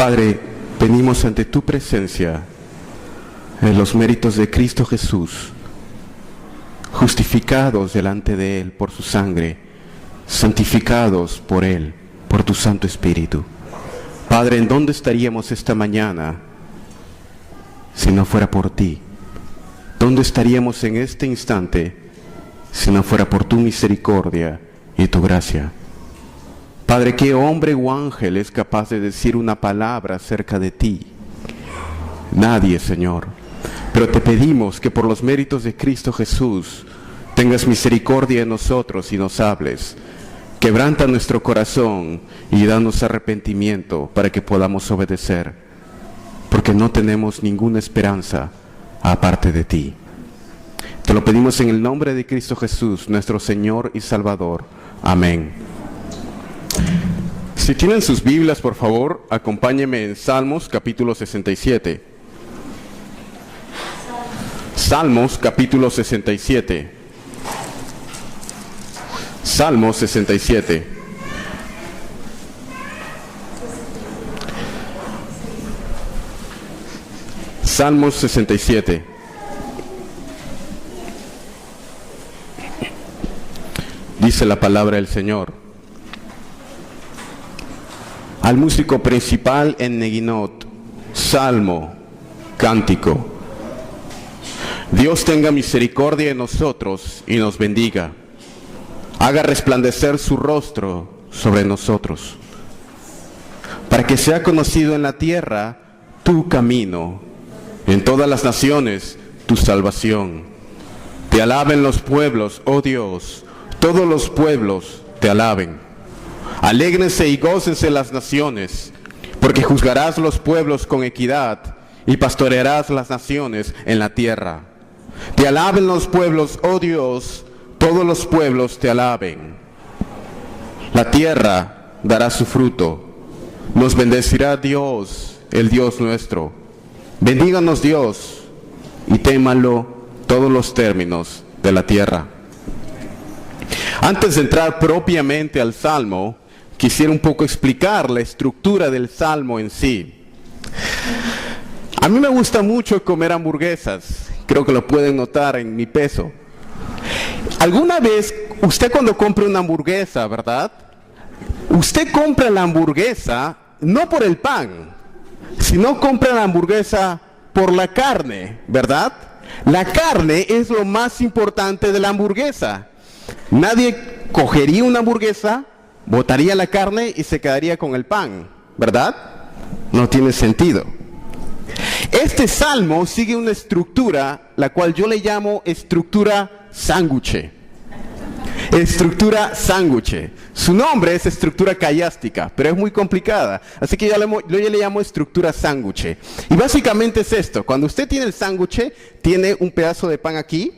Padre, venimos ante tu presencia en los méritos de Cristo Jesús, justificados delante de Él por su sangre, santificados por Él, por tu Santo Espíritu. Padre, ¿en dónde estaríamos esta mañana si no fuera por ti? ¿Dónde estaríamos en este instante si no fuera por tu misericordia y tu gracia? Padre, ¿qué hombre o ángel es capaz de decir una palabra acerca de ti? Nadie, Señor. Pero te pedimos que por los méritos de Cristo Jesús tengas misericordia de nosotros y nos hables. Quebranta nuestro corazón y danos arrepentimiento para que podamos obedecer, porque no tenemos ninguna esperanza aparte de ti. Te lo pedimos en el nombre de Cristo Jesús, nuestro Señor y Salvador. Amén. Si tienen sus Biblias, por favor, acompáñenme en Salmos capítulo 67. Salmos capítulo 67. Salmos 67. Salmos 67. Dice la palabra del Señor. Al músico principal en Neguinot, salmo, cántico. Dios tenga misericordia de nosotros y nos bendiga. Haga resplandecer su rostro sobre nosotros, para que sea conocido en la tierra tu camino, en todas las naciones tu salvación. Te alaben los pueblos, oh Dios, todos los pueblos te alaben. Alégrense y gócense las naciones, porque juzgarás los pueblos con equidad y pastorearás las naciones en la tierra. Te alaben los pueblos, oh Dios, todos los pueblos te alaben. La tierra dará su fruto. Nos bendecirá Dios, el Dios nuestro. Bendíganos Dios y témalo todos los términos de la tierra. Antes de entrar propiamente al Salmo, quisiera un poco explicar la estructura del Salmo en sí. A mí me gusta mucho comer hamburguesas. Creo que lo pueden notar en mi peso. ¿Alguna vez usted cuando compra una hamburguesa, verdad? Usted compra la hamburguesa no por el pan, sino compra la hamburguesa por la carne, ¿verdad? La carne es lo más importante de la hamburguesa. Nadie cogería una hamburguesa, botaría la carne y se quedaría con el pan, ¿verdad? No tiene sentido. Este salmo sigue una estructura, la cual yo le llamo estructura sándwich. Estructura sándwich. Su nombre es estructura callástica, pero es muy complicada. Así que yo le llamo estructura sándwich. Y básicamente es esto. Cuando usted tiene el sándwich, tiene un pedazo de pan aquí,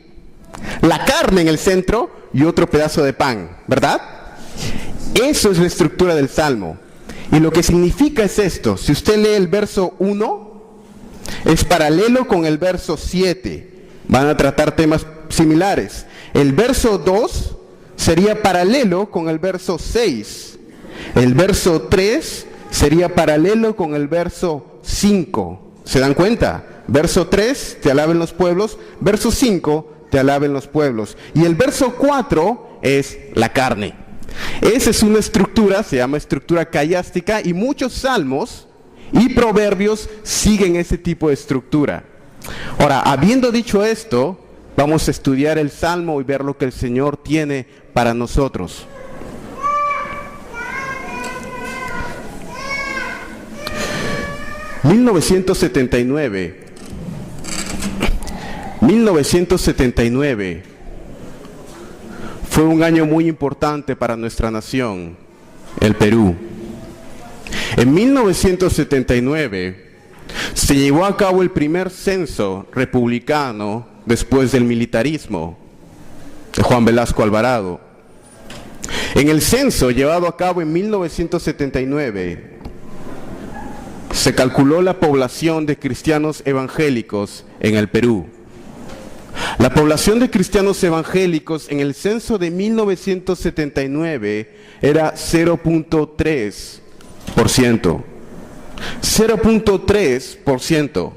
la carne en el centro y otro pedazo de pan, ¿verdad? Eso es la estructura del salmo. Y lo que significa es esto. Si usted lee el verso 1, es paralelo con el verso 7. Van a tratar temas similares. El verso 2 sería paralelo con el verso 6. El verso 3 sería paralelo con el verso 5. ¿Se dan cuenta? Verso 3, te alaben los pueblos. Verso 5, te alaben los pueblos. Y el verso 4 es la carne. Esa es una estructura, se llama estructura callástica, y muchos salmos y proverbios siguen ese tipo de estructura. Ahora, habiendo dicho esto, vamos a estudiar el Salmo y ver lo que el Señor tiene para nosotros. ...1979 fue un año muy importante para nuestra nación, el Perú. En 1979 se llevó a cabo el primer censo republicano después del militarismo de Juan Velasco Alvarado. En el censo llevado a cabo en 1979 se calculó la población de cristianos evangélicos en el Perú. La población de cristianos evangélicos en el censo de 1979 era 0.3%. 0.3%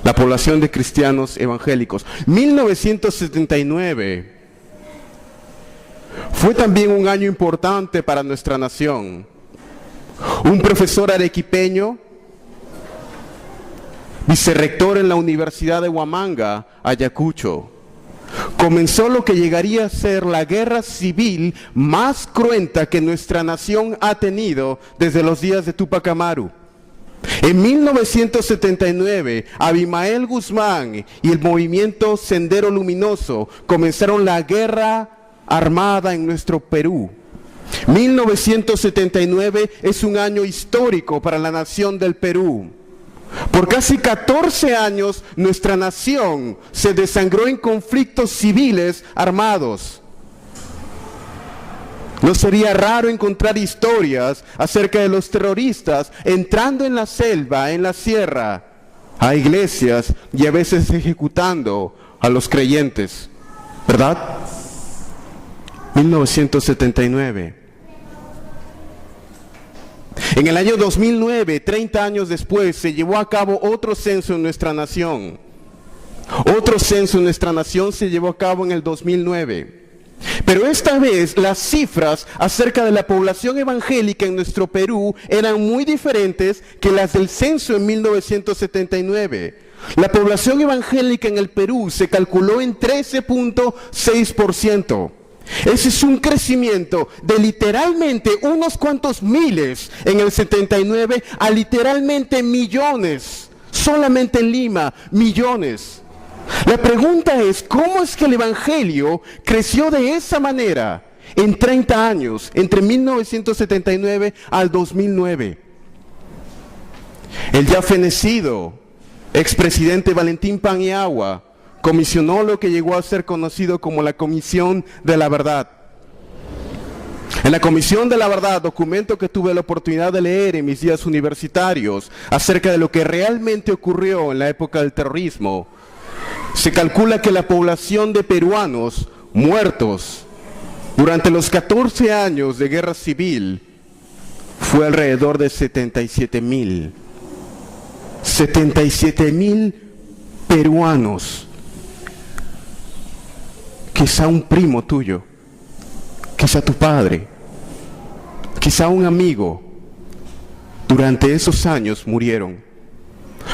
la población de cristianos evangélicos. 1979 fue también un año importante para nuestra nación. Un profesor arequipeño, vicerrector en la Universidad de Huamanga, Ayacucho, comenzó lo que llegaría a ser la guerra civil más cruenta que nuestra nación ha tenido desde los días de Túpac Amaru. En 1979, Abimael Guzmán y el movimiento Sendero Luminoso comenzaron la guerra armada en nuestro Perú. 1979 es un año histórico para la nación del Perú. Por casi 14 años nuestra nación se desangró en conflictos civiles armados. No sería raro encontrar historias acerca de los terroristas entrando en la selva, en la sierra, a iglesias y a veces ejecutando a los creyentes, ¿verdad? 1979. En el año 2009, 30 años después, se llevó a cabo otro censo en nuestra nación. Otro censo en nuestra nación se llevó a cabo en el 2009. Pero esta vez las cifras acerca de la población evangélica en nuestro Perú eran muy diferentes que las del censo en 1979. La población evangélica en el Perú se calculó en 13.6%. Ese es un crecimiento de literalmente unos cuantos miles en el 79 a literalmente millones. Solamente en Lima, millones. La pregunta es, ¿cómo es que el Evangelio creció de esa manera en 30 años, entre 1979 al 2009? El ya fenecido expresidente Valentín Paniagua comisionó lo que llegó a ser conocido como la Comisión de la Verdad. En la Comisión de la Verdad, documento que tuve la oportunidad de leer en mis días universitarios acerca de lo que realmente ocurrió en la época del terrorismo, se calcula que la población de peruanos muertos durante los 14 años de guerra civil fue alrededor de 77,000. 77,000 peruanos. Quizá un primo tuyo, quizá tu padre, quizá un amigo, durante esos años murieron.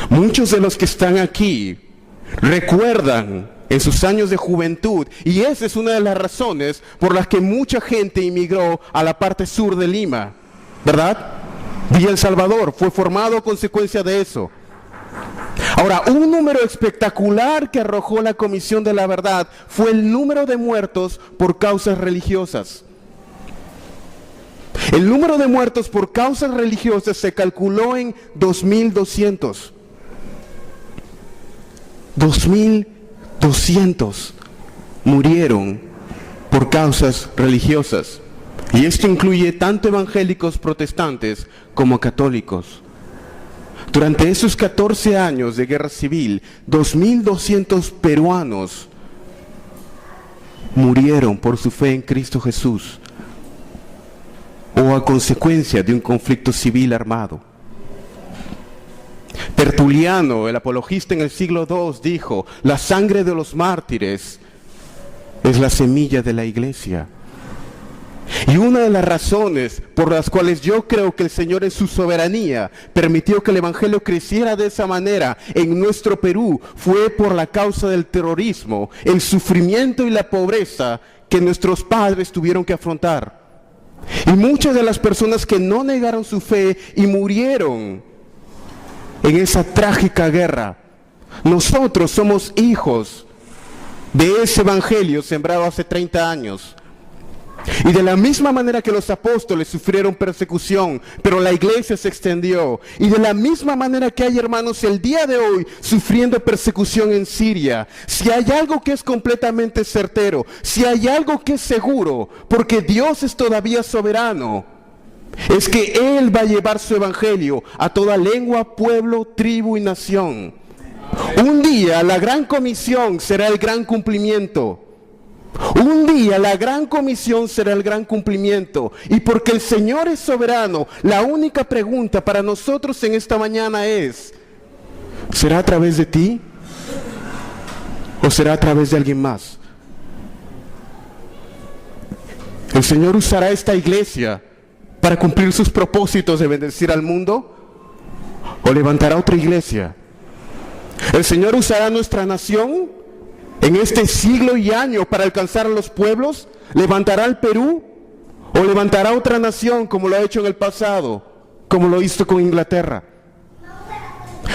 Muchos de los que están aquí recuerdan en sus años de juventud, y esa es una de las razones por las que mucha gente inmigró a la parte sur de Lima, ¿verdad? Villa El Salvador fue formado a consecuencia de eso. Ahora, un número espectacular que arrojó la Comisión de la Verdad fue el número de muertos por causas religiosas. El número de muertos por causas religiosas se calculó en 2,200. 2,200 murieron por causas religiosas. Y esto incluye tanto evangélicos protestantes como católicos. Durante esos 14 años de guerra civil, 2,200 peruanos murieron por su fe en Cristo Jesús o a consecuencia de un conflicto civil armado. Tertuliano, el apologista en el siglo II, dijo: la sangre de los mártires es la semilla de la iglesia. Y una de las razones por las cuales yo creo que el Señor en su soberanía permitió que el Evangelio creciera de esa manera en nuestro Perú fue por la causa del terrorismo, el sufrimiento y la pobreza que nuestros padres tuvieron que afrontar. Y muchas de las personas que no negaron su fe y murieron en esa trágica guerra, nosotros somos hijos de ese Evangelio sembrado hace 30 años. Y de la misma manera que los apóstoles sufrieron persecución, pero la iglesia se extendió, y de la misma manera que hay hermanos el día de hoy sufriendo persecución en Siria, si hay algo que es completamente certero, si hay algo que es seguro, porque Dios es todavía soberano, es que Él va a llevar su evangelio a toda lengua, pueblo, tribu y nación. Un día la gran comisión será el gran cumplimiento. Un día la gran comisión será el gran cumplimiento. Y porque el Señor es soberano, la única pregunta para nosotros en esta mañana es, ¿será a través de ti? ¿O será a través de alguien más? ¿El Señor usará esta iglesia para cumplir sus propósitos de bendecir al mundo? ¿O levantará otra iglesia? ¿El Señor usará nuestra nación en este siglo y año para alcanzar a los pueblos? ¿Levantará al Perú? ¿O levantará otra nación como lo ha hecho en el pasado, como lo hizo con Inglaterra?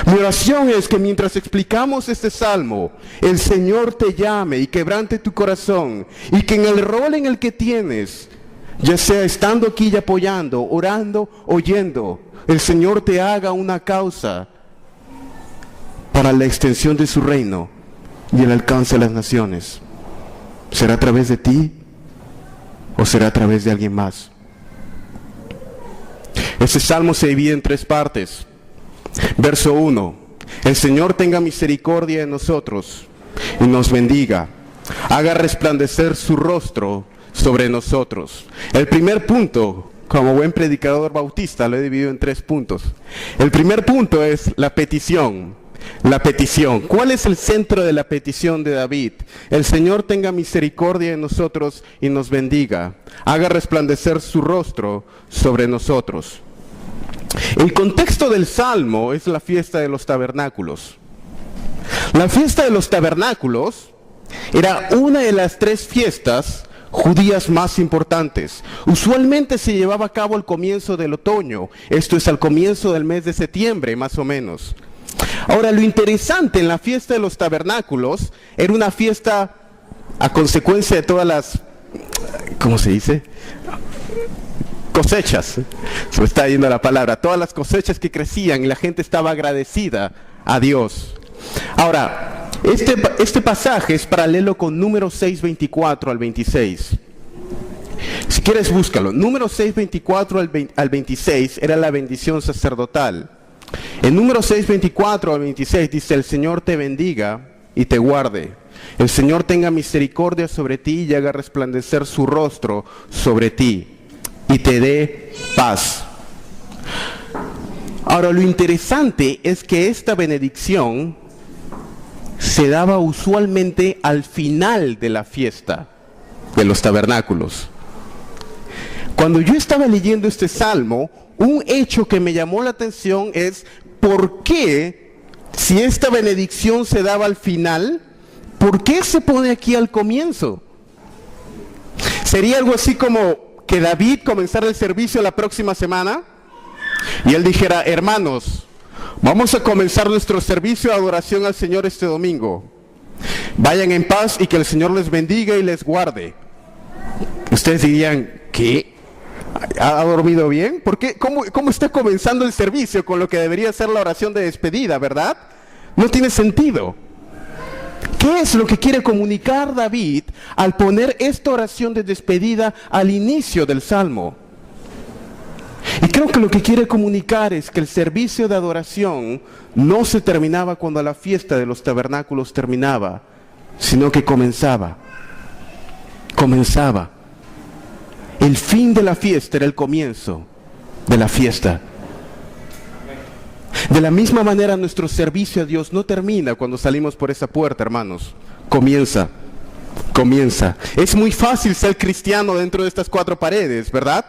Mi oración es que mientras explicamos este salmo, el Señor te llame y quebrante tu corazón, y que en el rol en el que tienes, ya sea estando aquí y apoyando, orando, oyendo, el Señor te haga una causa para la extensión de su reino y el alcance de las naciones. ¿Será a través de ti o será a través de alguien más? Este salmo se divide en 3 partes. Verso 1: el Señor tenga misericordia de nosotros y nos bendiga, haga resplandecer su rostro sobre nosotros. El primer punto, como buen predicador bautista, lo he dividido en 3 puntos. El primer punto es la petición. La petición. ¿Cuál es el centro de la petición de David? El Señor tenga misericordia de nosotros y nos bendiga, haga resplandecer su rostro sobre nosotros. El contexto del Salmo es la fiesta de los tabernáculos. La fiesta de los tabernáculos era una de las 3 fiestas judías más importantes. Usualmente se llevaba a cabo al comienzo del otoño, esto es al comienzo del mes de septiembre más o menos. Ahora, lo interesante en la fiesta de los tabernáculos era una fiesta a consecuencia de todas las, ¿cómo se dice?, cosechas, se me está yendo la palabra, todas las cosechas que crecían y la gente estaba agradecida a Dios. Ahora, este pasaje es paralelo con Números 6:24 al 26. Si quieres búscalo. Números 6:24 al 26 era la bendición sacerdotal. En Números 6:24 al 26 dice: el Señor te bendiga y te guarde. El Señor tenga misericordia sobre ti y haga resplandecer su rostro sobre ti y te dé paz. Ahora, lo interesante es que esta bendición se daba usualmente al final de la fiesta de los tabernáculos. Cuando yo estaba leyendo este salmo, un hecho que me llamó la atención es ¿por qué, si esta bendición se daba al final, por qué se pone aquí al comienzo? Sería algo así como que David comenzara el servicio la próxima semana y él dijera: hermanos, vamos a comenzar nuestro servicio de adoración al Señor este domingo. Vayan en paz y que el Señor les bendiga y les guarde. Ustedes dirían: ¿qué? ¿Ha dormido bien? ¿Por qué? ¿Cómo está comenzando el servicio con lo que debería ser la oración de despedida, verdad? No tiene sentido. ¿Qué es lo que quiere comunicar David al poner esta oración de despedida al inicio del Salmo? Y creo que lo que quiere comunicar es que el servicio de adoración no se terminaba cuando la fiesta de los tabernáculos terminaba, sino que comenzaba. El fin de la fiesta era el comienzo de la fiesta. De la misma manera, nuestro servicio a Dios no termina cuando salimos por esa puerta, hermanos. Comienza. Es muy fácil ser cristiano dentro de estas 4 paredes, ¿verdad?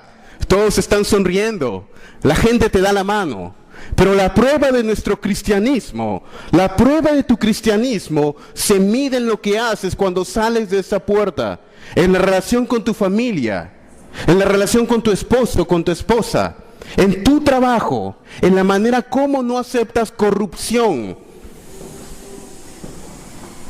Todos están sonriendo, la gente te da la mano. Pero la prueba de nuestro cristianismo, la prueba de tu cristianismo se mide en lo que haces cuando sales de esa puerta, en la relación con tu familia, en la relación con tu esposo, con tu esposa, en tu trabajo, en la manera como no aceptas corrupción,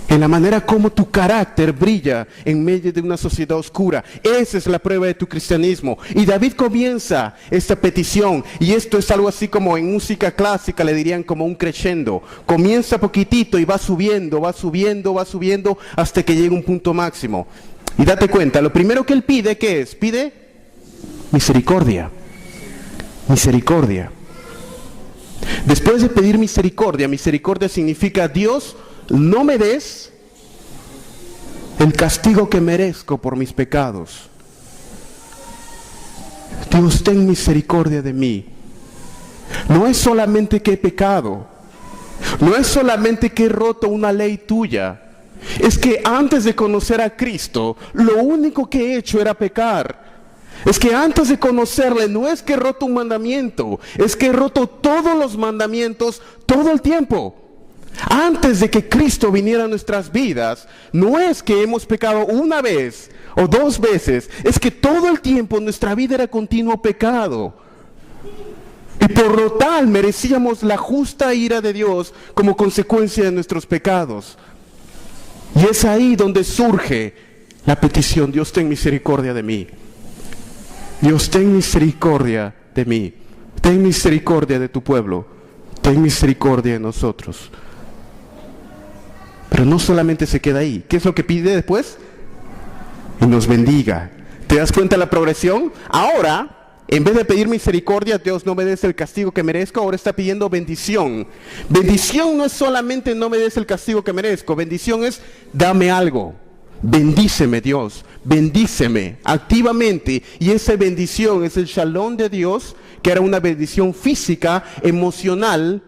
en la manera como tu carácter brilla en medio de una sociedad oscura. Esa es la prueba de tu cristianismo. Y David comienza esta petición, y esto es algo así como en música clásica le dirían como un crescendo. Comienza poquitito y va subiendo hasta que llega un punto máximo. Y date cuenta, lo primero que él pide, ¿qué es? Pide misericordia. Después de pedir misericordia, misericordia significa: Dios, no me des el castigo que merezco por mis pecados. Dios, ten misericordia de mí. No es solamente que he pecado, no es solamente que he roto una ley tuya, es que antes de conocer a Cristo, lo único que he hecho era pecar. Es que antes de conocerle, no es que he roto un mandamiento, es que he roto todos los mandamientos todo el tiempo. Antes de que Cristo viniera a nuestras vidas, no es que hemos pecado una vez o dos veces, es que todo el tiempo nuestra vida era continuo pecado. Y por lo tal merecíamos la justa ira de Dios como consecuencia de nuestros pecados. Y es ahí donde surge la petición: Dios, ten misericordia de mí. Dios, ten misericordia de mí. Ten misericordia de tu pueblo. Ten misericordia de nosotros. Pero no solamente se queda ahí. ¿Qué es lo que pide después? Y nos bendiga. ¿Te das cuenta de la progresión? Ahora, en vez de pedir misericordia, Dios no me des el castigo que merezco, ahora está pidiendo bendición. Bendición no es solamente no me des el castigo que merezco. Bendición es dame algo. Bendíceme, Dios, bendíceme activamente. Y esa bendición es el shalom de Dios, que era una bendición física, emocional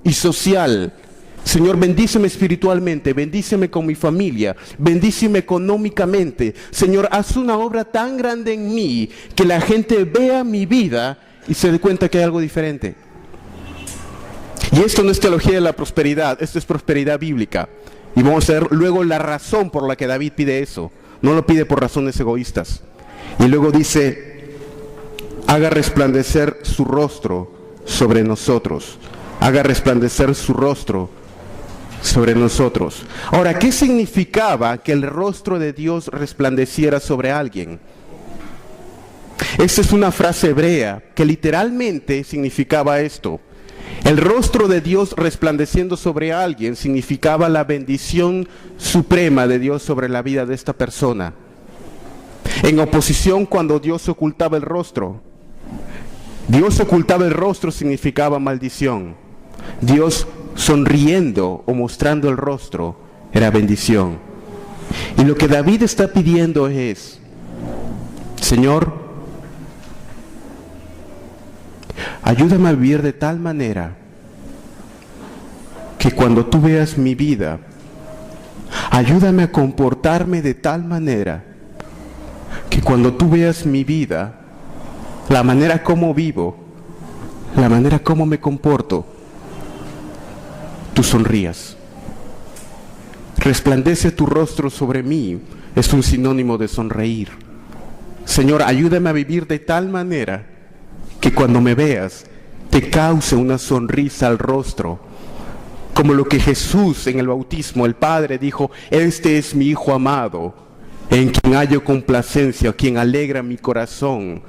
y social. Señor, bendíceme espiritualmente, bendíceme con mi familia, bendíceme económicamente. Señor, haz una obra tan grande en mí que la gente vea mi vida y se dé cuenta que hay algo diferente. Y esto no es teología de la prosperidad, esto es prosperidad bíblica. Y vamos a ver luego la razón por la que David pide eso. No lo pide por razones egoístas. Y luego dice: haga resplandecer su rostro sobre nosotros. Haga resplandecer su rostro sobre nosotros. Ahora, ¿qué significaba que el rostro de Dios resplandeciera sobre alguien? Esta es una frase hebrea que literalmente significaba esto. El rostro de Dios resplandeciendo sobre alguien significaba la bendición suprema de Dios sobre la vida de esta persona. En oposición, cuando Dios ocultaba el rostro, significaba maldición. Dios sonriendo o mostrando el rostro era bendición. Y lo que David está pidiendo es: Señor, ayúdame a vivir de tal manera que cuando tú veas mi vida, ayúdame a comportarme de tal manera que cuando tú veas mi vida, la manera como vivo, la manera como me comporto, tú sonrías. Resplandece tu rostro sobre mí es un sinónimo de sonreír. Señor, ayúdame a vivir de tal manera que cuando me veas te cause una sonrisa al rostro, como lo que Jesús en el bautismo, el Padre dijo: este es mi Hijo amado, en quien hallo complacencia, quien alegra mi corazón.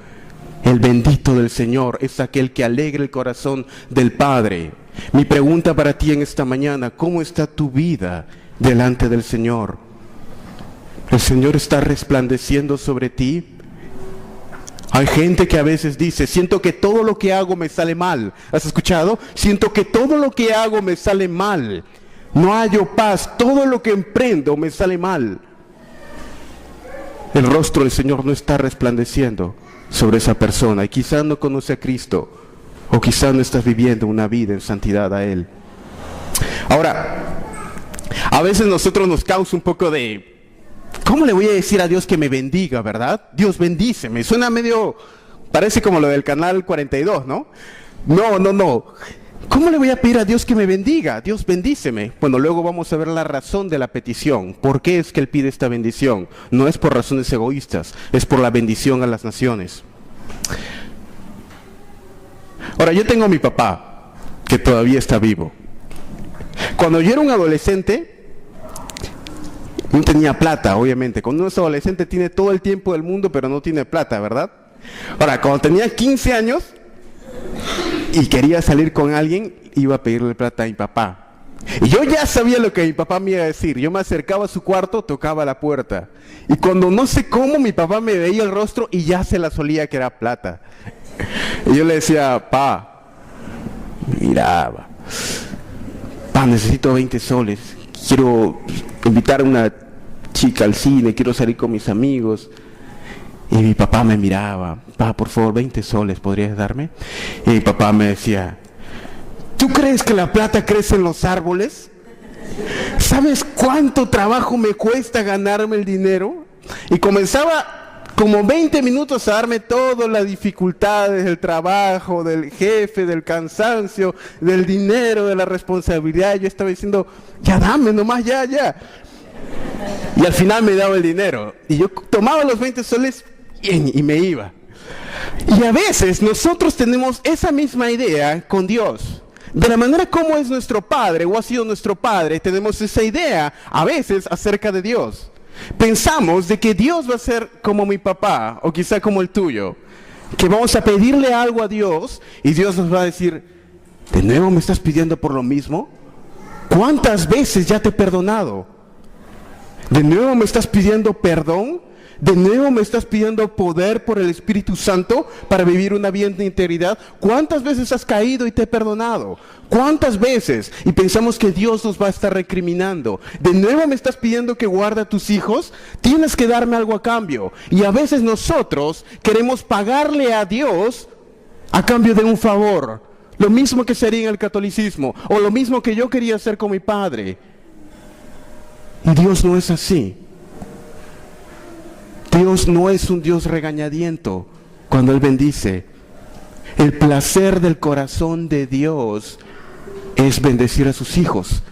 El bendito del Señor es aquel que alegra el corazón del Padre. Mi pregunta para ti en esta mañana: ¿cómo está tu vida delante del Señor? ¿El Señor está resplandeciendo sobre ti? Hay gente que a veces dice: siento que todo lo que hago me sale mal. ¿Has escuchado? Siento que todo lo que hago me sale mal. No hallo paz, todo lo que emprendo me sale mal. El rostro del Señor no está resplandeciendo sobre esa persona. Y quizás no conoce a Cristo, o quizás no estás viviendo una vida en santidad a Él. Ahora, a veces nosotros nos causa un poco de: ¿cómo le voy a decir a Dios que me bendiga, verdad? Dios bendíceme. Suena medio, parece como lo del canal 42, ¿no? No. ¿Cómo le voy a pedir a Dios que me bendiga? Dios bendíceme. Bueno, luego vamos a ver la razón de la petición. ¿Por qué es que Él pide esta bendición? No es por razones egoístas, es por la bendición a las naciones. Ahora, yo tengo a mi papá, que todavía está vivo. Cuando yo era un adolescente, no tenía plata, obviamente. Cuando uno es adolescente tiene todo el tiempo del mundo, pero no tiene plata, ¿verdad? Ahora, cuando tenía 15 años y quería salir con alguien, iba a pedirle plata a mi papá. Y yo ya sabía lo que mi papá me iba a decir. Yo me acercaba a su cuarto, tocaba la puerta. Y cuando no sé cómo, mi papá me veía el rostro y ya se la solía que era plata. Y yo le decía: miraba, necesito 20 soles. Quiero invitar a una chica al cine, quiero salir con mis amigos. Y mi papá me miraba, papá, por favor, 20 soles, ¿podrías darme? Y mi papá me decía, ¿tú crees que la plata crece en los árboles? ¿Sabes cuánto trabajo me cuesta ganarme el dinero? Y comenzaba como 20 minutos a darme todas las dificultades del trabajo, del jefe, del cansancio, del dinero, de la responsabilidad. Yo estaba diciendo, ya dame nomás, ya. Y al final me daba el dinero. Y yo tomaba los 20 soles y me iba. Y a veces nosotros tenemos esa misma idea con Dios. De la manera como es nuestro Padre o ha sido nuestro Padre, tenemos esa idea a veces acerca de Dios. Pensamos de que Dios va a ser como mi papá o quizá como el tuyo. Que vamos a pedirle algo a Dios y Dios nos va a decir, ¿de nuevo me estás pidiendo por lo mismo? ¿Cuántas veces ya te he perdonado? ¿De nuevo me estás pidiendo perdón? ¿De nuevo me estás pidiendo poder por el Espíritu Santo para vivir una vida de integridad? ¿Cuántas veces has caído y te he perdonado? ¿Cuántas veces? Y pensamos que Dios nos va a estar recriminando. ¿De nuevo me estás pidiendo que guarde a tus hijos? Tienes que darme algo a cambio. Y a veces nosotros queremos pagarle a Dios a cambio de un favor. Lo mismo que sería en el catolicismo, o lo mismo que yo quería hacer con mi padre. Y Dios no es así. Dios no es un Dios regañadiento cuando Él bendice. El placer del corazón de Dios es bendecir a sus hijos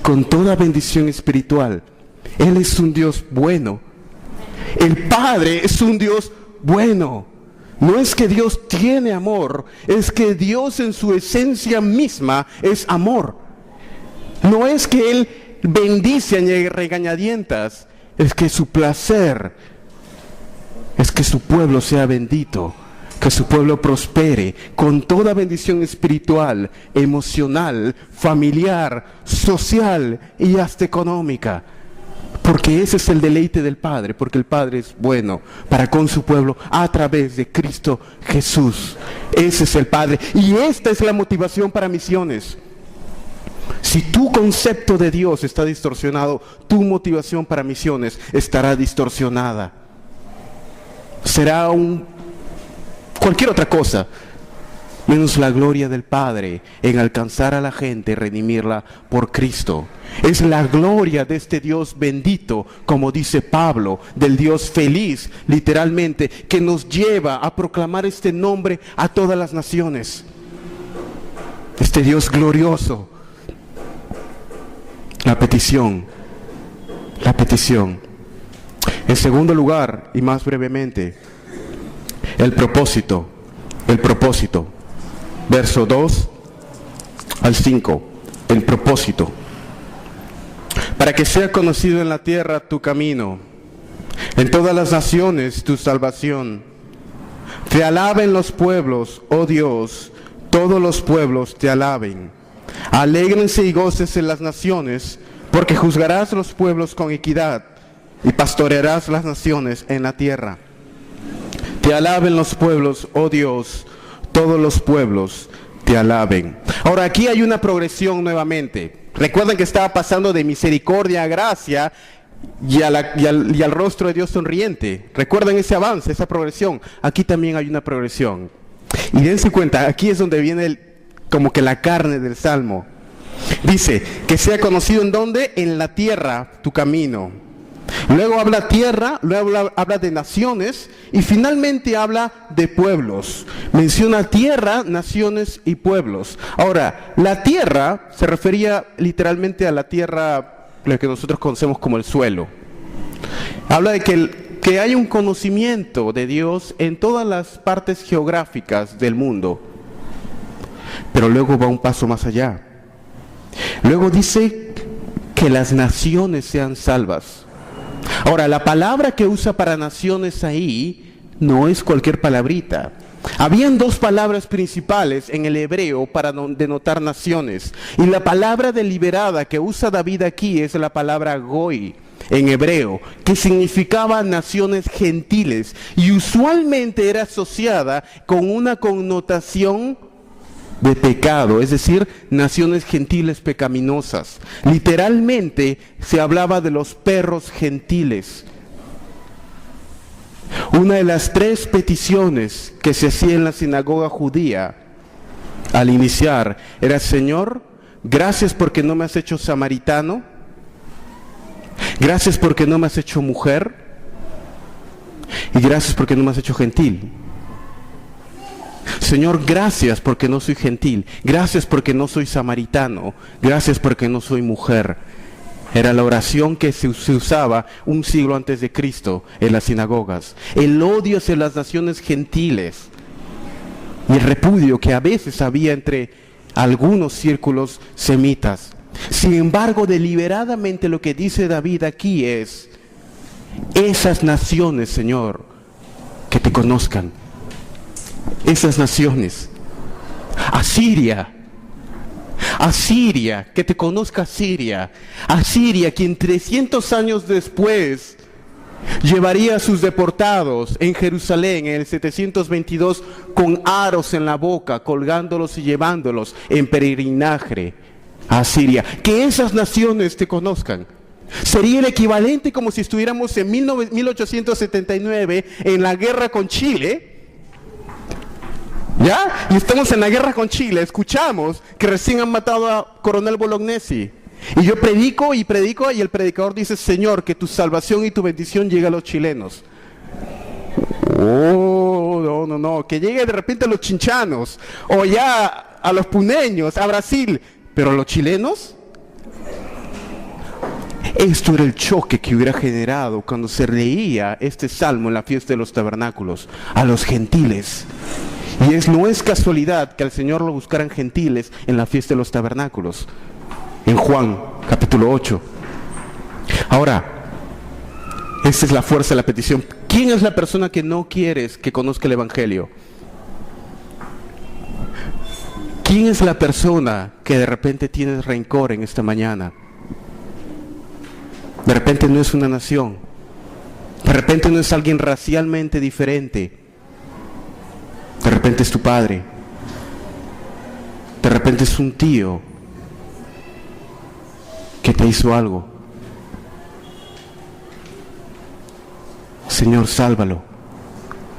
con toda bendición espiritual. Él es un Dios bueno. El Padre es un Dios bueno. No es que Dios tiene amor, es que Dios en su esencia misma es amor. No es que Él bendice a regañadientas, es que su placer es que su pueblo sea bendito, que su pueblo prospere con toda bendición espiritual, emocional, familiar, social y hasta económica. Porque ese es el deleite del Padre, porque el Padre es bueno para con su pueblo a través de Cristo Jesús. Ese es el Padre. Y esta es la motivación para misiones. Si tu concepto de Dios está distorsionado, tu motivación para misiones estará distorsionada. Será cualquier otra cosa menos la gloria del Padre en alcanzar a la gente y redimirla por Cristo. Es la gloria de este Dios bendito, como dice Pablo, del Dios feliz, literalmente, que nos lleva a proclamar este nombre a todas las naciones. Este Dios glorioso. La petición. En segundo lugar, y más brevemente, el propósito. Verso 2 al 5. El propósito. Para que sea conocido en la tierra tu camino, en todas las naciones tu salvación. Te alaben los pueblos, oh Dios, todos los pueblos te alaben. Alégrense y gócense las naciones, porque juzgarás los pueblos con equidad y pastorearás las naciones en la tierra. Te alaben los pueblos, oh Dios, todos los pueblos te alaben. Ahora aquí hay una progresión nuevamente. Recuerden que estaba pasando de misericordia a gracia y al rostro de Dios sonriente. Recuerden ese avance, esa progresión. Aquí también hay una progresión. Y dense cuenta, aquí es donde viene como que la carne del Salmo. Dice, que sea conocido en dónde, en la tierra, tu camino. Luego habla tierra, luego habla de naciones y finalmente habla de pueblos. Menciona tierra, naciones y pueblos. Ahora, la tierra se refería literalmente a la tierra, lo que nosotros conocemos como el suelo. Habla de que hay un conocimiento de Dios en todas las partes geográficas del mundo. Pero luego va un paso más allá. Luego dice que las naciones sean salvas. Ahora, la palabra que usa para naciones ahí no es cualquier palabrita. Habían dos palabras principales en el hebreo para denotar naciones. Y la palabra deliberada que usa David aquí es la palabra goy en hebreo, que significaba naciones gentiles. Y usualmente era asociada con una connotación de pecado, es decir, naciones gentiles pecaminosas. Literalmente se hablaba de los perros gentiles. Una de las 3 peticiones que se hacía en la sinagoga judía al iniciar era: Señor, gracias porque no me has hecho samaritano, gracias porque no me has hecho mujer, y gracias porque no me has hecho gentil. Señor, gracias porque no soy gentil, gracias porque no soy samaritano, gracias porque no soy mujer. Era la oración que se usaba un siglo antes de Cristo en las sinagogas. El odio hacia las naciones gentiles y el repudio que a veces había entre algunos círculos semitas. Sin embargo, deliberadamente lo que dice David aquí es: esas naciones, Señor, que te conozcan. Esas naciones. Asiria, que te conozca Asiria. Asiria, quien 300 años después llevaría a sus deportados en Jerusalén en el 722 con aros en la boca, colgándolos y llevándolos en peregrinaje a Asiria. Que esas naciones te conozcan. Sería el equivalente como si estuviéramos en 1879 en la guerra con Chile. ¿Ya? Y estamos en la guerra con Chile. Escuchamos que recién han matado a Coronel Bolognesi. Y yo predico y el predicador dice: Señor, que tu salvación y tu bendición llegue a los chilenos. Oh, no, que llegue de repente a los chinchanos, o ya a los puneños, a Brasil. Pero los chilenos, esto era el choque que hubiera generado cuando se leía este salmo en la fiesta de los tabernáculos, a los gentiles. Y no es casualidad que al Señor lo buscaran gentiles en la fiesta de los tabernáculos, en Juan capítulo 8. Ahora, esta es la fuerza de la petición. ¿Quién es la persona que no quieres que conozca el Evangelio? ¿Quién es la persona que de repente tienes rencor en esta mañana? De repente no es una nación, de repente no es alguien racialmente diferente. De repente es tu padre, de repente es un tío que te hizo algo. Señor, sálvalo.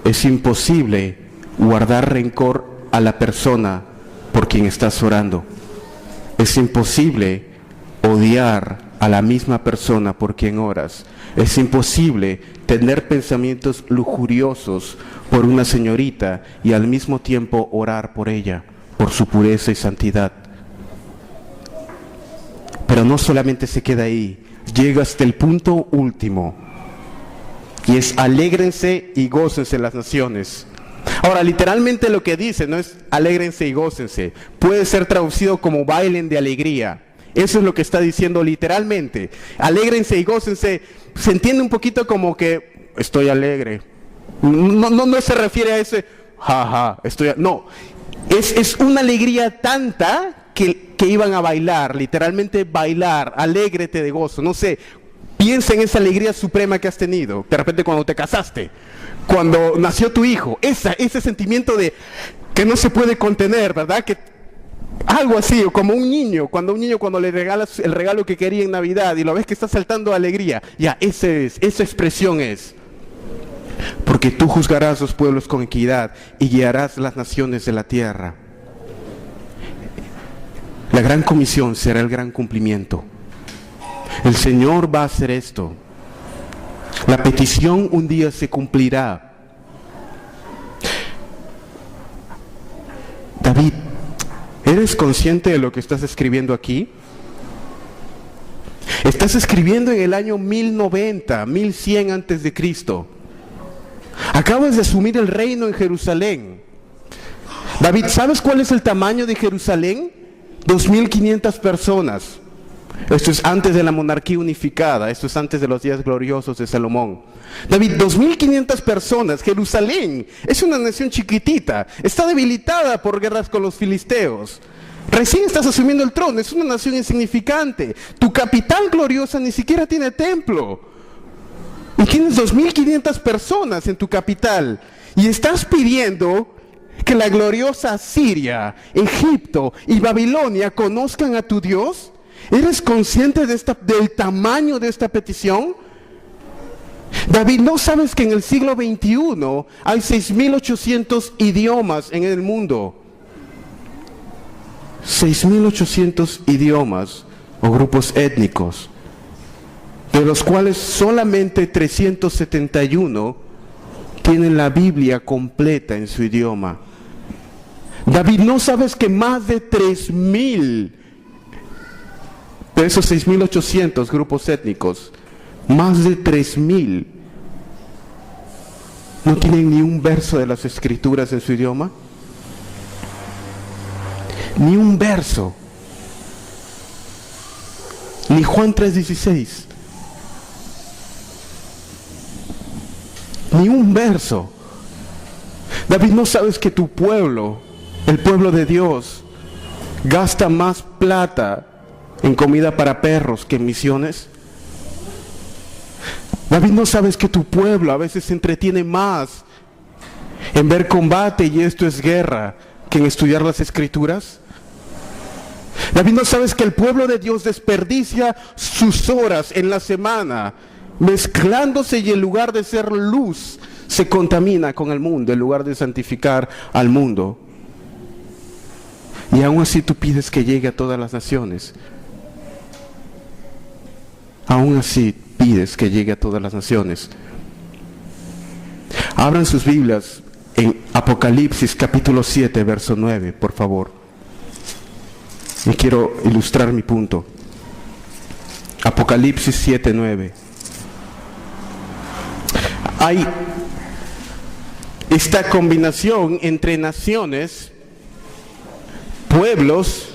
Es imposible guardar rencor a la persona por quien estás orando. Es imposible odiar a la misma persona por quien oras. Es imposible tener pensamientos lujuriosos por una señorita y al mismo tiempo orar por ella, por su pureza y santidad. Pero no solamente se queda ahí, llega hasta el punto último, y es: alégrense y gócense las naciones. Ahora, literalmente lo que dice no es alégrense y gócense, puede ser traducido como bailen de alegría. Eso es lo que está diciendo literalmente. Alégrense y gócense. Se entiende un poquito como que estoy alegre. No se refiere a ese no. Es una alegría tanta que iban a bailar, literalmente bailar, alégrete de gozo. No sé, piensa en esa alegría suprema que has tenido. De repente cuando te casaste, cuando nació tu hijo, ese sentimiento de que no se puede contener, ¿verdad? Que algo así, o como un niño cuando le regalas el regalo que quería en Navidad y lo ves que está saltando de alegría. Ya, esa expresión es: porque tú juzgarás los pueblos con equidad y guiarás las naciones de la tierra. La gran comisión será el gran cumplimiento. El Señor va a hacer esto. La petición un día se cumplirá. David, ¿eres consciente de lo que estás escribiendo aquí? Estás escribiendo en el año 1090, 1100 antes de Cristo. Acabas de asumir el reino en Jerusalén. David, ¿sabes cuál es el tamaño de Jerusalén? 2500 personas. Esto es antes de la monarquía unificada, esto es antes de los días gloriosos de Salomón. David, 2500 personas. Jerusalén es una nación chiquitita, está debilitada por guerras con los filisteos. Recién estás asumiendo el trono, es una nación insignificante. Tu capital gloriosa ni siquiera tiene templo. Y tienes 2500 personas en tu capital. Y estás pidiendo que la gloriosa Siria, Egipto y Babilonia conozcan a tu Dios? ¿Eres consciente del tamaño de esta petición? David, ¿no sabes que en el siglo XXI hay 6.800 idiomas en el mundo? 6.800 idiomas o grupos étnicos, de los cuales solamente 371 tienen la Biblia completa en su idioma. David, ¿no sabes que más de 3.000 de esos 6.800 grupos étnicos, más de 3.000 no tienen ni un verso de las Escrituras en su idioma? Ni un verso. Ni Juan 3:16. Ni un verso. David, ¿no sabes que tu pueblo, el pueblo de Dios, gasta más plata en comida para perros que en misiones? David, ¿no sabes que tu pueblo a veces se entretiene más en ver combate y esto es guerra que en estudiar las Escrituras? David, ¿no sabes que el pueblo de Dios desperdicia sus horas en la semana mezclándose y en lugar de ser luz se contamina con el mundo en lugar de santificar al mundo? Y aún así tú pides que llegue a todas las naciones. Aún así pides que llegue a todas las naciones. Abran sus Biblias en Apocalipsis capítulo 7, verso 9, por favor. Y quiero ilustrar mi punto. Apocalipsis 7, 9. Hay esta combinación entre naciones, pueblos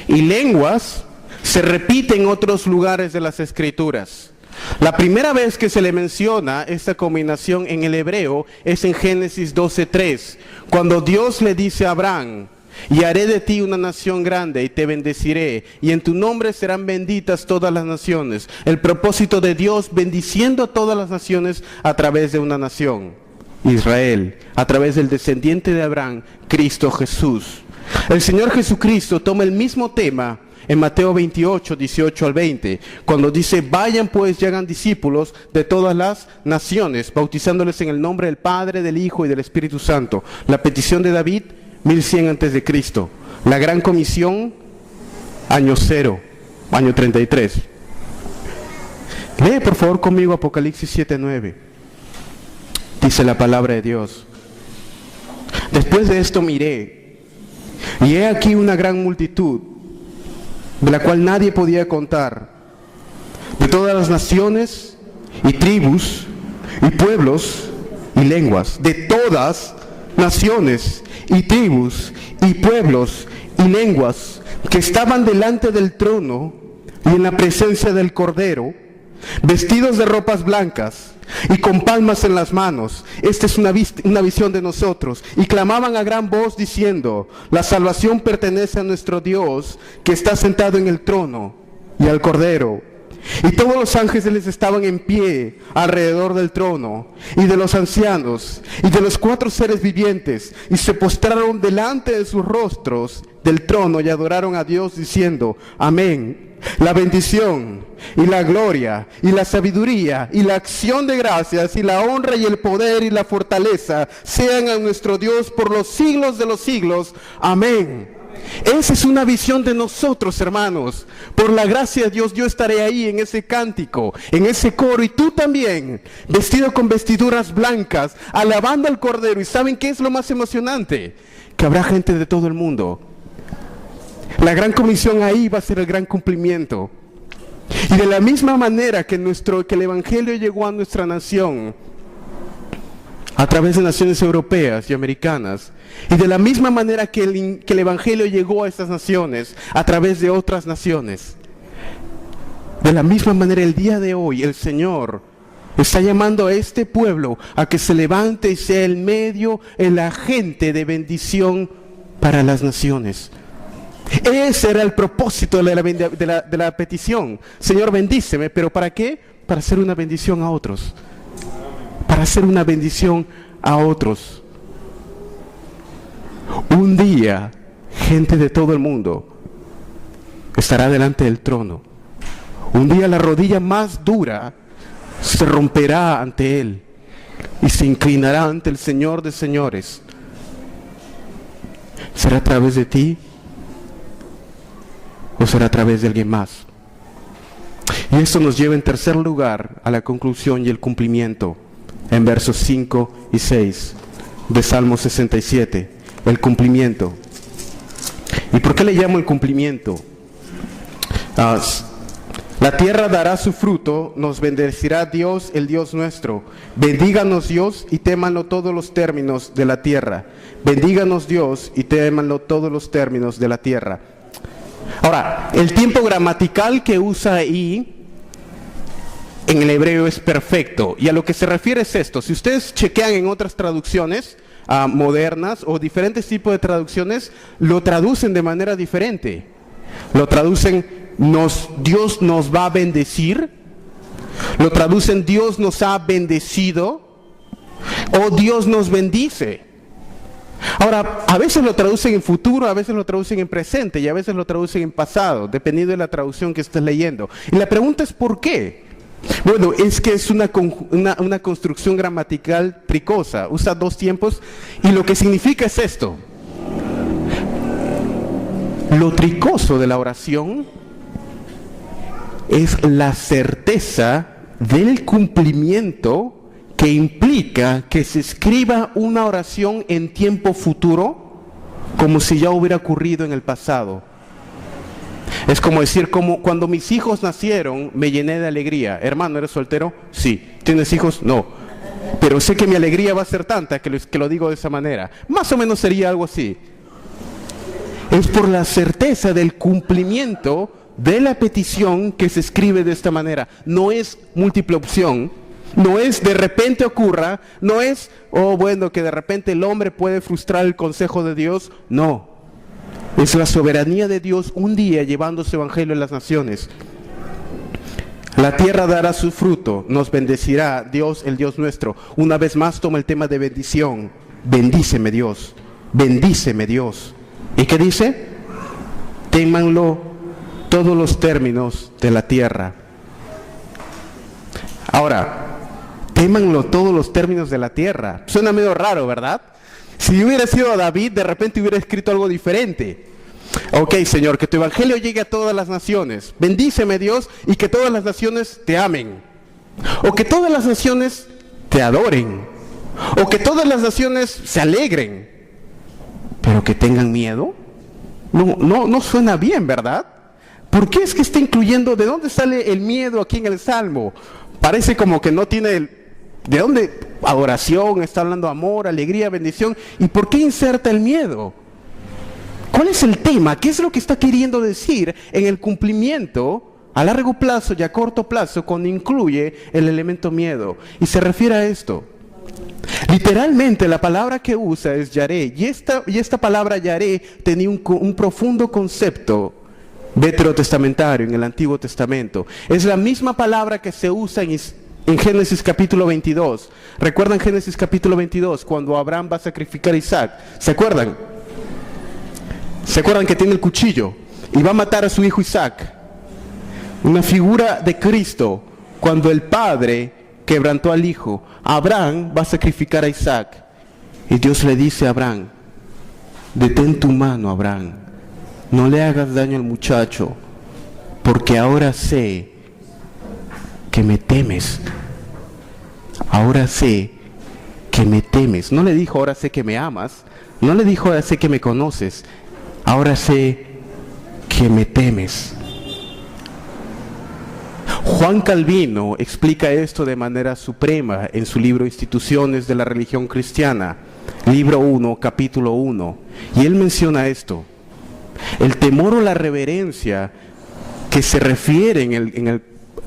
y lenguas se repite en otros lugares de las Escrituras. La primera vez que se le menciona esta combinación en el hebreo es en Génesis 12:3, cuando Dios le dice a Abraham: y haré de ti una nación grande y te bendeciré, y en tu nombre serán benditas todas las naciones. El propósito de Dios bendiciendo a todas las naciones a través de una nación, Israel, a través del descendiente de Abraham, Cristo Jesús. El Señor Jesucristo toma el mismo tema en Mateo 28, 18 al 20, cuando dice: vayan pues y hagan discípulos de todas las naciones, bautizándoles en el nombre del Padre, del Hijo y del Espíritu Santo. La petición de David, 1100 antes de Cristo. La gran comisión, año 0, año 33. Lee por favor conmigo Apocalipsis 7, 9. Dice la palabra de Dios: después de esto miré, y he aquí una gran multitud, de la cual nadie podía contar, de todas las naciones y tribus y pueblos y lenguas, de todas naciones y tribus y pueblos y lenguas, que estaban delante del trono y en la presencia del Cordero, vestidos de ropas blancas y con palmas en las manos. Esta es una visión de nosotros. Y clamaban a gran voz diciendo: la salvación pertenece a nuestro Dios, que está sentado en el trono, y al Cordero. Y todos los ángeles estaban en pie alrededor del trono, y de los ancianos, y de los 4 seres vivientes, y se postraron delante de sus rostros del trono, y adoraron a Dios diciendo: amén. La bendición, y la gloria, y la sabiduría, y la acción de gracias, y la honra, y el poder, y la fortaleza, sean a nuestro Dios por los siglos de los siglos. Amén. Esa es una visión de nosotros, hermanos. Por la gracia de Dios, yo estaré ahí en ese cántico, en ese coro, y tú también, vestido con vestiduras blancas, alabando al Cordero. ¿Y saben qué es lo más emocionante? Que habrá gente de todo el mundo. La gran comisión ahí va a ser el gran cumplimiento. Y de la misma manera que el Evangelio llegó a nuestra nación a través de naciones europeas y americanas, y de la misma manera que el Evangelio llegó a estas naciones a través de otras naciones, de la misma manera el día de hoy el Señor está llamando a este pueblo a que se levante y sea el medio, el agente de bendición para las naciones. Ese era el propósito de la petición. Señor, bendíceme, ¿pero para qué? Para hacer una bendición a otros. Para hacer una bendición a otros. Un día, gente de todo el mundo estará delante del trono. Un día la rodilla más dura se romperá ante Él y se inclinará ante el Señor de señores. ¿Será a través de ti o será a través de alguien más? Y esto nos lleva en tercer lugar a la conclusión y el cumplimiento en versos 5 y 6 de Salmo 67, el cumplimiento. ¿Y por qué le llamo el cumplimiento? La tierra dará su fruto, nos bendecirá Dios, el Dios nuestro. Bendíganos Dios y témanlo todos los términos de la tierra. Bendíganos Dios y témanlo todos los términos de la tierra. Ahora, el tiempo gramatical que usa ahí en el hebreo es perfecto. Y a lo que se refiere es esto. Si ustedes chequean en otras traducciones modernas o diferentes tipos de traducciones, lo traducen de manera diferente. Lo traducen, Dios nos va a bendecir. Lo traducen, Dios nos ha bendecido. O Dios nos bendice. Ahora, a veces lo traducen en futuro, a veces lo traducen en presente y a veces lo traducen en pasado, dependiendo de la traducción que estés leyendo. Y la pregunta es ¿por qué? Bueno, es que es una construcción gramatical tricosa, usa dos tiempos y lo que significa es esto. Lo tricoso de la oración es la certeza del cumplimiento que implica que se escriba una oración en tiempo futuro como si ya hubiera ocurrido en el pasado. Es como decir, como cuando mis hijos nacieron, me llené de alegría. Hermano, ¿eres soltero? Sí. ¿Tienes hijos? No. Pero sé que mi alegría va a ser tanta que lo digo de esa manera. Más o menos sería algo así. Es por la certeza del cumplimiento de la petición que se escribe de esta manera. No es múltiple opción. No es de repente ocurra. No es, que de repente el hombre puede frustrar el consejo de Dios. No. Es la soberanía de Dios un día llevando su evangelio a las naciones. La tierra dará su fruto, nos bendecirá Dios, el Dios nuestro. Una vez más toma el tema de bendición. Bendíceme Dios, bendíceme Dios. ¿Y qué dice? Témanlo todos los términos de la tierra. Ahora, témanlo todos los términos de la tierra. Suena medio raro, ¿verdad? Si hubiera sido David, de repente hubiera escrito algo diferente. Ok, Señor, que tu evangelio llegue a todas las naciones. Bendíceme, Dios, y que todas las naciones te amen. O que todas las naciones te adoren. O que todas las naciones se alegren. Pero que tengan miedo. No suena bien, ¿verdad? ¿Por qué es que está incluyendo? ¿De dónde sale el miedo aquí en el Salmo? Parece como que no tiene ¿de dónde? Adoración, está hablando amor, alegría, bendición. ¿Y por qué inserta el miedo? ¿Cuál es el tema? ¿Qué es lo que está queriendo decir en el cumplimiento a largo plazo y a corto plazo cuando incluye el elemento miedo? Y se refiere a esto. Literalmente la palabra que usa es yaré. Y esta palabra yaré tenía un profundo concepto veterotestamentario en el Antiguo Testamento. Es la misma palabra que se usa en Génesis capítulo 22. ¿Recuerdan Génesis capítulo 22? Cuando Abraham va a sacrificar a Isaac. ¿Se acuerdan? ¿Se acuerdan que tiene el cuchillo? Y va a matar a su hijo Isaac. Una figura de Cristo. Cuando el padre quebrantó al hijo. Abraham va a sacrificar a Isaac. Y Dios le dice a Abraham: detén tu mano, Abraham. No le hagas daño al muchacho. Porque ahora sé que me temes. Ahora sé que me temes. No le dijo ahora sé que me amas. No le dijo ahora sé que me conoces. Ahora sé que me temes. Juan Calvino explica esto de manera suprema en su libro Instituciones de la Religión Cristiana, libro 1, capítulo 1. Y él menciona esto. El temor o la reverencia que se refiere en el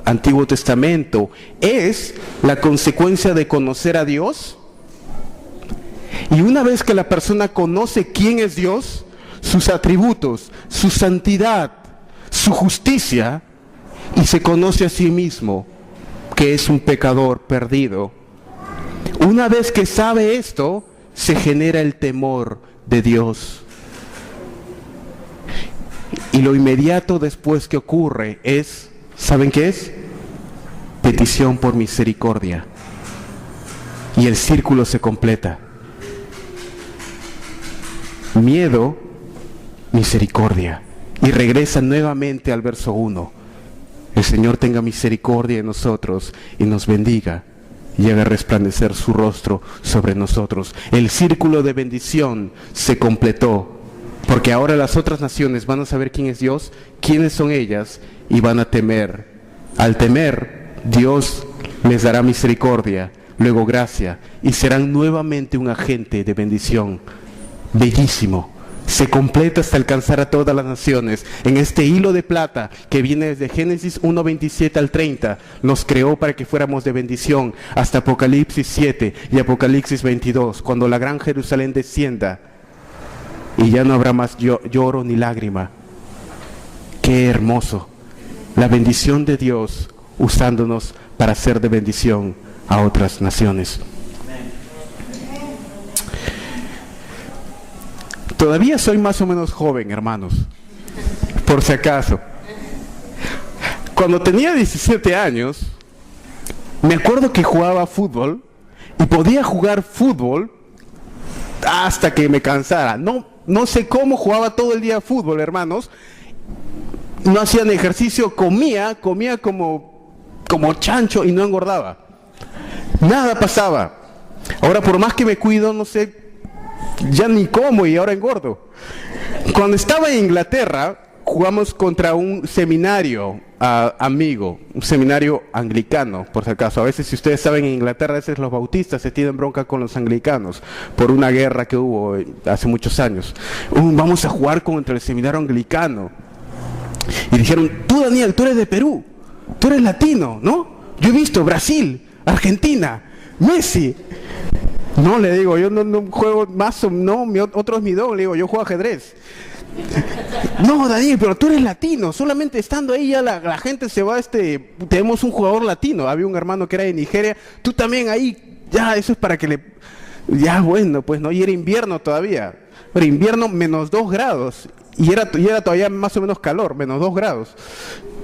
Antiguo Testamento es la consecuencia de conocer a Dios. Y una vez que la persona conoce quién es Dios, sus atributos, su santidad, su justicia, y se conoce a sí mismo que es un pecador perdido. Una vez que sabe esto, se genera el temor de Dios. Y lo inmediato después que ocurre es, ¿saben qué es? Petición por misericordia. Y el círculo se completa. Miedo, misericordia. Y regresa nuevamente al verso 1. El Señor tenga misericordia de nosotros y nos bendiga y haga resplandecer su rostro sobre nosotros. El círculo de bendición se completó, porque ahora las otras naciones van a saber quién es Dios, quiénes son ellas, y van a temer. Al temer, Dios les dará misericordia, luego gracia, y serán nuevamente un agente de bendición. Bellísimo. Se completa hasta alcanzar a todas las naciones. En este hilo de plata que viene desde Génesis 1:27 al 30, nos creó para que fuéramos de bendición hasta Apocalipsis 7 y Apocalipsis 22, cuando la gran Jerusalén descienda y ya no habrá más lloro ni lágrima. Qué hermoso, la bendición de Dios usándonos para ser de bendición a otras naciones. Todavía soy más o menos joven, hermanos, por si acaso. Cuando tenía 17 años, me acuerdo que jugaba fútbol y podía jugar fútbol hasta que me cansara. No sé cómo jugaba todo el día fútbol, hermanos. No hacían ejercicio, comía como chancho y no engordaba. Nada pasaba. Ahora, por más que me cuido, no sé, ya ni como y ahora engordo. Cuando estaba en Inglaterra, jugamos contra un seminario amigo, un seminario anglicano, por si acaso. A veces, si ustedes saben, en Inglaterra, a veces los bautistas se tienen bronca con los anglicanos por una guerra que hubo hace muchos años. Vamos a jugar contra el seminario anglicano. Y dijeron, tú, Daniel, tú eres de Perú, tú eres latino, ¿no? Yo he visto Brasil, Argentina, Messi. No, le digo, yo no juego más, no, otro es mi don, le digo, yo juego ajedrez. No, Daniel, pero tú eres latino, solamente estando ahí ya la gente se va, tenemos un jugador latino, había un hermano que era de Nigeria, tú también ahí, ya, eso es para que ya bueno, pues no, y era invierno todavía, era invierno -2 grados, y era todavía más o menos calor, -2 grados,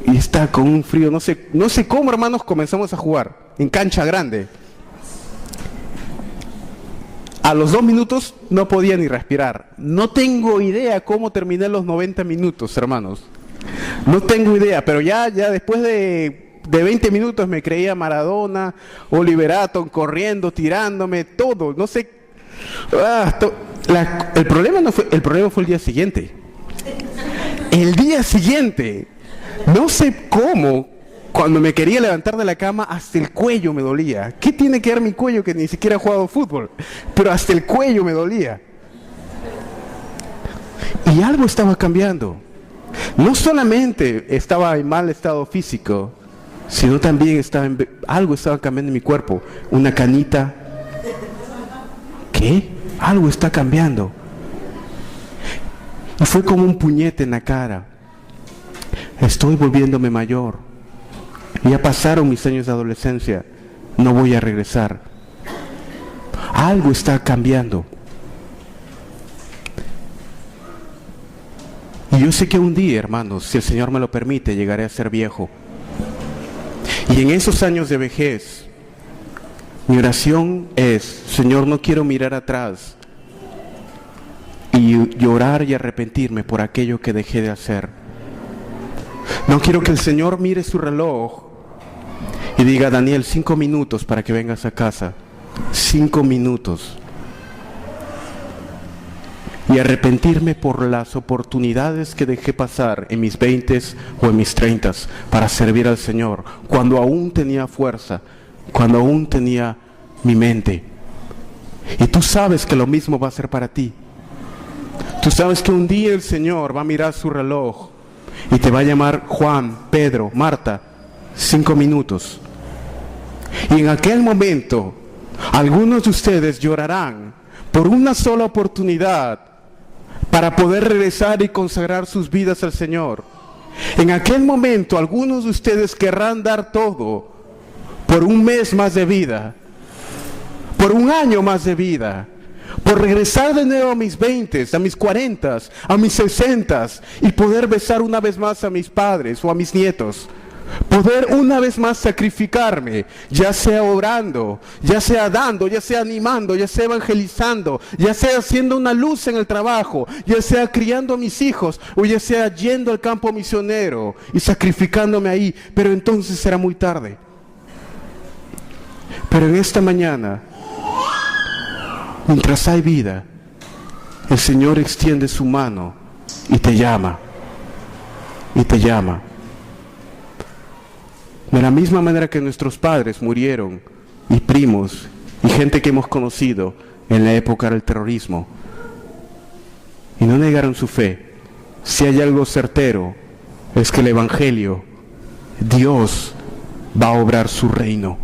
y está con un frío, no sé cómo, hermanos, comenzamos a jugar, en cancha grande. A los 2 minutos no podía ni respirar. No tengo idea cómo terminé los 90 minutos, hermanos. No tengo idea, pero ya después de 20 minutos me creía Maradona, Oliver Atom, corriendo, tirándome, todo. No sé. El problema fue el día siguiente. El día siguiente, no sé cómo, cuando me quería levantar de la cama, hasta el cuello me dolía. ¿Qué tiene que ver mi cuello que ni siquiera he jugado fútbol? Pero hasta el cuello me dolía. Y algo estaba cambiando. No solamente estaba en mal estado físico, sino también algo estaba cambiando en mi cuerpo. Una canita. ¿Qué? Algo está cambiando. Y fue como un puñete en la cara. Estoy volviéndome mayor. Ya pasaron mis años de adolescencia, no voy a regresar. Algo está cambiando. Y yo sé que un día, hermanos, si el Señor me lo permite, llegaré a ser viejo. Y en esos años de vejez, mi oración es, Señor, no quiero mirar atrás y llorar y arrepentirme por aquello que dejé de hacer. No quiero que el Señor mire su reloj y diga, Daniel, 5 minutos para que vengas a casa. 5 minutos. Y arrepentirme por las oportunidades que dejé pasar en mis 20s o en mis 30s para servir al Señor, cuando aún tenía fuerza, cuando aún tenía mi mente. Y tú sabes que lo mismo va a ser para ti. Tú sabes que un día el Señor va a mirar su reloj y te va a llamar Juan, Pedro, Marta, 5 minutos. Y en aquel momento, algunos de ustedes llorarán por una sola oportunidad para poder regresar y consagrar sus vidas al Señor. En aquel momento, algunos de ustedes querrán dar todo por un mes más de vida, por un año más de vida, por regresar de nuevo a mis 20s, a mis 40s, a mis 60s y poder besar una vez más a mis padres o a mis nietos. Poder una vez más sacrificarme, ya sea orando, ya sea dando, ya sea animando, ya sea evangelizando, ya sea haciendo una luz en el trabajo, ya sea criando a mis hijos o ya sea yendo al campo misionero y sacrificándome ahí, pero entonces será muy tarde. Pero en esta mañana, mientras hay vida, el Señor extiende su mano y te llama, y te llama. De la misma manera que nuestros padres murieron, y primos, y gente que hemos conocido en la época del terrorismo, y no negaron su fe, si hay algo certero, es que el Evangelio, Dios va a obrar su reino.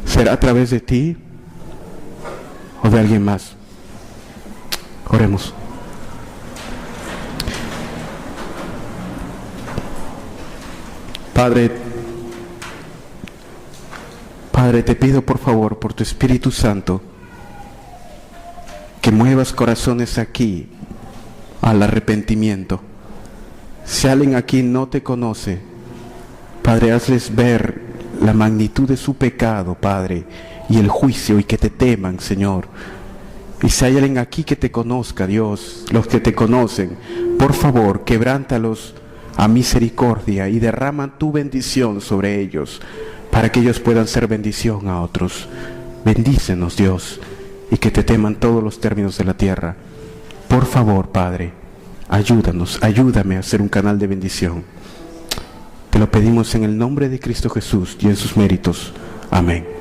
¿Será a través de ti o de alguien más? Oremos. Padre, te pido por favor, por tu Espíritu Santo, que muevas corazones aquí al arrepentimiento. Si alguien aquí no te conoce, Padre, hazles ver la magnitud de su pecado, Padre, y el juicio, y que te teman, Señor. Y si hay alguien aquí que te conozca, Dios, los que te conocen, por favor, quebrántalos a misericordia y derrama tu bendición sobre ellos, para que ellos puedan ser bendición a otros. Bendícenos, Dios, y que te teman todos los términos de la tierra. Por favor, Padre, ayúdanos, ayúdame a ser un canal de bendición. Te lo pedimos en el nombre de Cristo Jesús y en sus méritos. Amén.